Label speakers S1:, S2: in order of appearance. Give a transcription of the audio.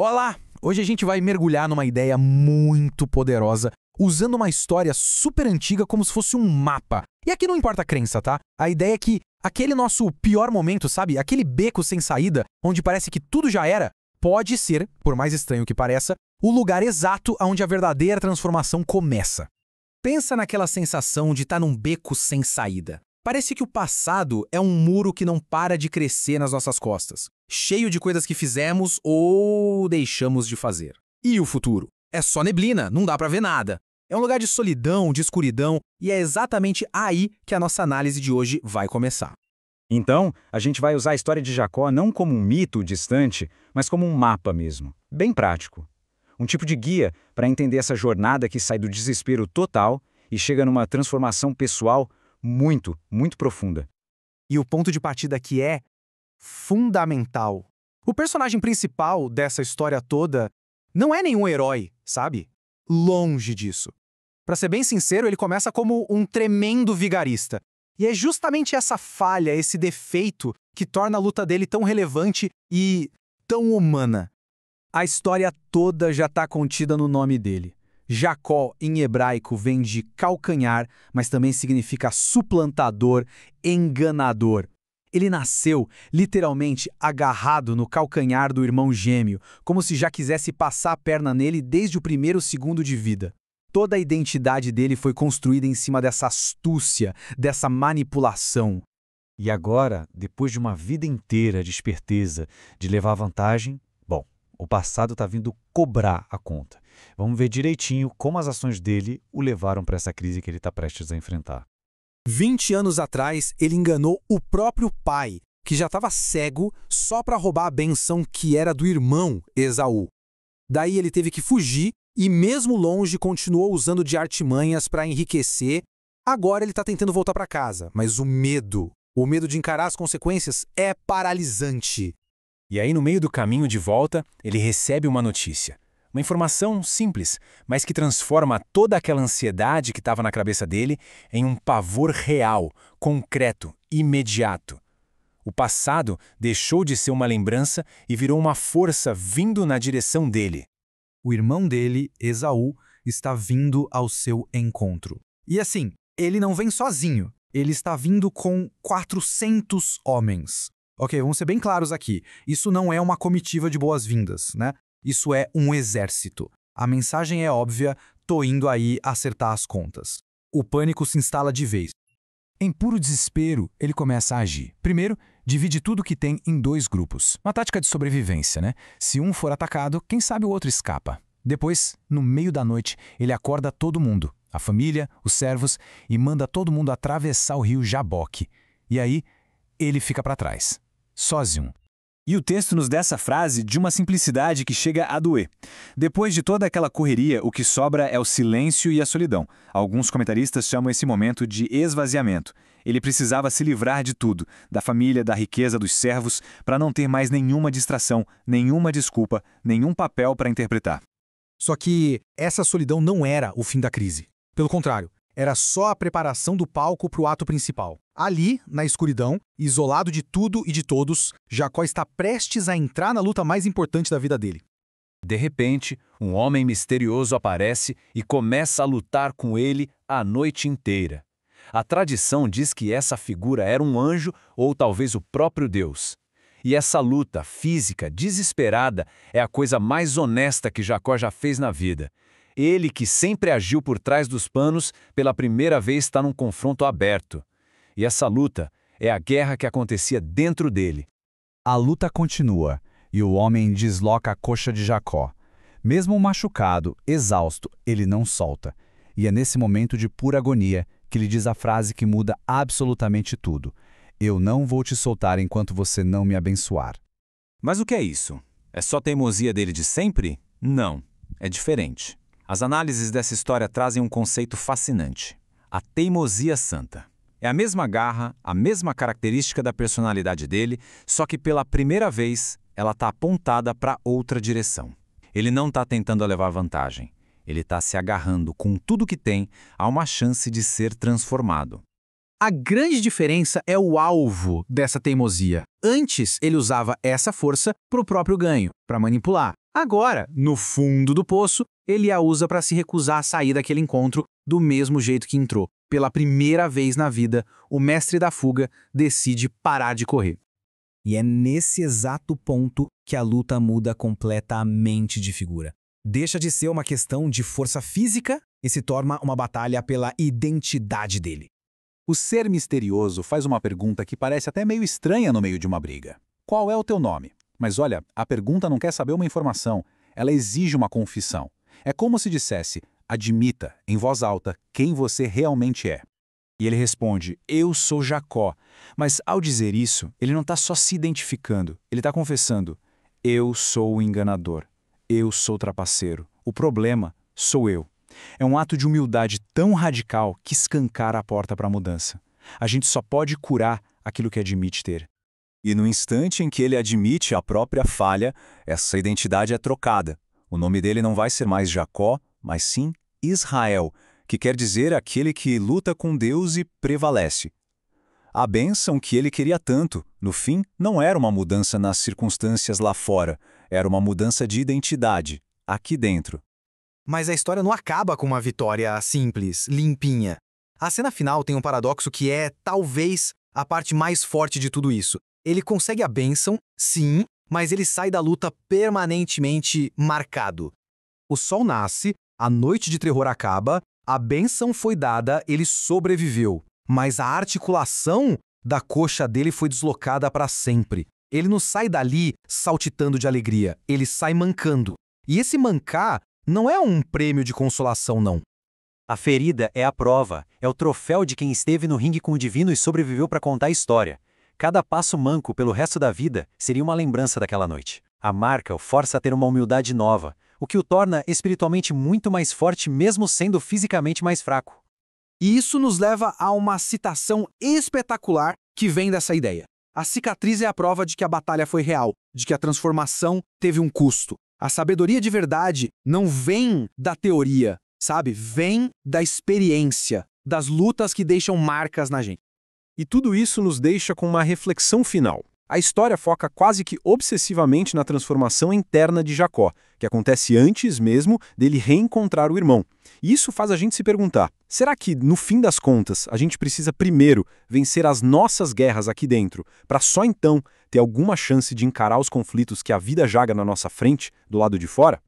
S1: Olá! Hoje a gente vai mergulhar numa ideia muito poderosa, usando uma história super antiga como se fosse um mapa. E aqui não importa a crença, tá? A ideia é que aquele nosso pior momento, sabe? Aquele beco sem saída, onde parece que tudo já era, pode ser, por mais estranho que pareça, o lugar exato onde a verdadeira transformação começa. Pensa naquela sensação de estar num beco sem saída. Parece que o passado é um muro que não para de crescer nas nossas costas, cheio de coisas que fizemos ou deixamos de fazer. E o futuro? É só neblina, não dá pra ver nada. É um lugar de solidão, de escuridão, e é exatamente aí que a nossa análise de hoje vai começar.
S2: Então, a gente vai usar a história de Jacó não como um mito distante, mas como um mapa mesmo, bem prático. Um tipo de guia para entender essa jornada que sai do desespero total e chega numa transformação pessoal muito, muito profunda.
S1: E o ponto de partida aqui é fundamental. O personagem principal dessa história toda não é nenhum herói, sabe? Longe disso. Pra ser bem sincero, ele começa como um tremendo vigarista. E é justamente essa falha, esse defeito, que torna a luta dele tão relevante e tão humana. A história toda já está contida no nome dele. Jacó, em hebraico, vem de calcanhar, mas também significa suplantador, enganador. Ele nasceu, literalmente, agarrado no calcanhar do irmão gêmeo, como se já quisesse passar a perna nele desde o primeiro segundo de vida. Toda a identidade dele foi construída em cima dessa astúcia, dessa manipulação.
S2: E agora, depois de uma vida inteira de esperteza, de levar vantagem, bom, o passado está vindo cobrar a conta. Vamos ver direitinho como as ações dele o levaram para essa crise que ele está prestes a enfrentar.
S1: 20 anos atrás, ele enganou o próprio pai, que já estava cego só para roubar a benção que era do irmão Esaú. Daí ele teve que fugir e, mesmo longe, continuou usando de artimanhas para enriquecer. Agora ele está tentando voltar para casa, mas o medo de encarar as consequências é paralisante.
S3: E aí, no meio do caminho de volta, ele recebe uma notícia. Uma informação simples, mas que transforma toda aquela ansiedade que estava na cabeça dele em um pavor real, concreto, imediato. O passado deixou de ser uma lembrança e virou uma força vindo na direção dele.
S1: O irmão dele, Esaú, está vindo ao seu encontro. E assim, ele não vem sozinho. Ele está vindo com 400 homens. Ok, vamos ser bem claros aqui. Isso não é uma comitiva de boas-vindas, né? Isso é um exército. A mensagem é óbvia, tô indo aí acertar as contas. O pânico se instala de vez.
S3: Em puro desespero, ele começa a agir. Primeiro, divide tudo que tem em 2 grupos. Uma tática de sobrevivência, né? Se um for atacado, quem sabe o outro escapa. Depois, no meio da noite, ele acorda todo mundo, a família, os servos, e manda todo mundo atravessar o rio Jaboque. E aí, ele fica para trás, sozinho.
S2: E o texto nos dá essa frase de uma simplicidade que chega a doer. Depois de toda aquela correria, o que sobra é o silêncio e a solidão. Alguns comentaristas chamam esse momento de esvaziamento. Ele precisava se livrar de tudo, da família, da riqueza, dos servos, para não ter mais nenhuma distração, nenhuma desculpa, nenhum papel para interpretar.
S1: Só que essa solidão não era o fim da crise. Pelo contrário, era só a preparação do palco para o ato principal. Ali, na escuridão, isolado de tudo e de todos, Jacó está prestes a entrar na luta mais importante da vida dele.
S3: De repente, um homem misterioso aparece e começa a lutar com ele a noite inteira. A tradição diz que essa figura era um anjo ou talvez o próprio Deus. E essa luta física, desesperada, é a coisa mais honesta que Jacó já fez na vida. Ele, que sempre agiu por trás dos panos, pela primeira vez está num confronto aberto. E essa luta é a guerra que acontecia dentro dele.
S4: A luta continua, e o homem desloca a coxa de Jacó. Mesmo machucado, exausto, ele não solta. E é nesse momento de pura agonia que ele diz a frase que muda absolutamente tudo. Eu não vou te soltar enquanto você não me abençoar.
S3: Mas o que é isso? É só teimosia dele de sempre? Não, é diferente. As análises dessa história trazem um conceito fascinante: a teimosia santa. É a mesma garra, a mesma característica da personalidade dele, só que pela primeira vez ela está apontada para outra direção. Ele não está tentando levar vantagem. Ele está se agarrando com tudo que tem a uma chance de ser transformado.
S1: A grande diferença é o alvo dessa teimosia. Antes, ele usava essa força para o próprio ganho, para manipular. Agora, no fundo do poço, ele a usa para se recusar a sair daquele encontro do mesmo jeito que entrou. Pela primeira vez na vida, o mestre da fuga decide parar de correr.
S5: E é nesse exato ponto que a luta muda completamente de figura. Deixa de ser uma questão de força física e se torna uma batalha pela identidade dele.
S6: O ser misterioso faz uma pergunta que parece até meio estranha no meio de uma briga. Qual é o teu nome? Mas olha, a pergunta não quer saber uma informação, ela exige uma confissão. É como se dissesse, admita, em voz alta, quem você realmente é.
S2: E ele responde, eu sou Jacó. Mas ao dizer isso, ele não está só se identificando, ele está confessando, eu sou o enganador, eu sou o trapaceiro, o problema sou eu. É um ato de humildade tão radical que escancara a porta para a mudança. A gente só pode curar aquilo que admite ter.
S3: E no instante em que ele admite a própria falha, essa identidade é trocada. O nome dele não vai ser mais Jacó, mas sim Israel, que quer dizer aquele que luta com Deus e prevalece. A bênção que ele queria tanto, no fim, não era uma mudança nas circunstâncias lá fora, era uma mudança de identidade, aqui dentro.
S1: Mas a história não acaba com uma vitória simples, limpinha. A cena final tem um paradoxo que é, talvez, a parte mais forte de tudo isso. Ele consegue a bênção, sim, mas ele sai da luta permanentemente marcado. O sol nasce, a noite de terror acaba, a bênção foi dada, ele sobreviveu. Mas a articulação da coxa dele foi deslocada para sempre. Ele não sai dali saltitando de alegria, ele sai mancando. E esse mancar não é um prêmio de consolação, não.
S7: A ferida é a prova, é o troféu de quem esteve no ringue com o divino e sobreviveu para contar a história. Cada passo manco pelo resto da vida seria uma lembrança daquela noite. A marca o força a ter uma humildade nova, o que o torna espiritualmente muito mais forte mesmo sendo fisicamente mais fraco.
S1: E isso nos leva a uma citação espetacular que vem dessa ideia. A cicatriz é a prova de que a batalha foi real, de que a transformação teve um custo. A sabedoria de verdade não vem da teoria, sabe? Vem da experiência, das lutas que deixam marcas na gente.
S8: E tudo isso nos deixa com uma reflexão final. A história foca quase que obsessivamente na transformação interna de Jacó, que acontece antes mesmo dele reencontrar o irmão. E isso faz a gente se perguntar, será que, no fim das contas, a gente precisa primeiro vencer as nossas guerras aqui dentro, para só então ter alguma chance de encarar os conflitos que a vida jaga na nossa frente, do lado de fora?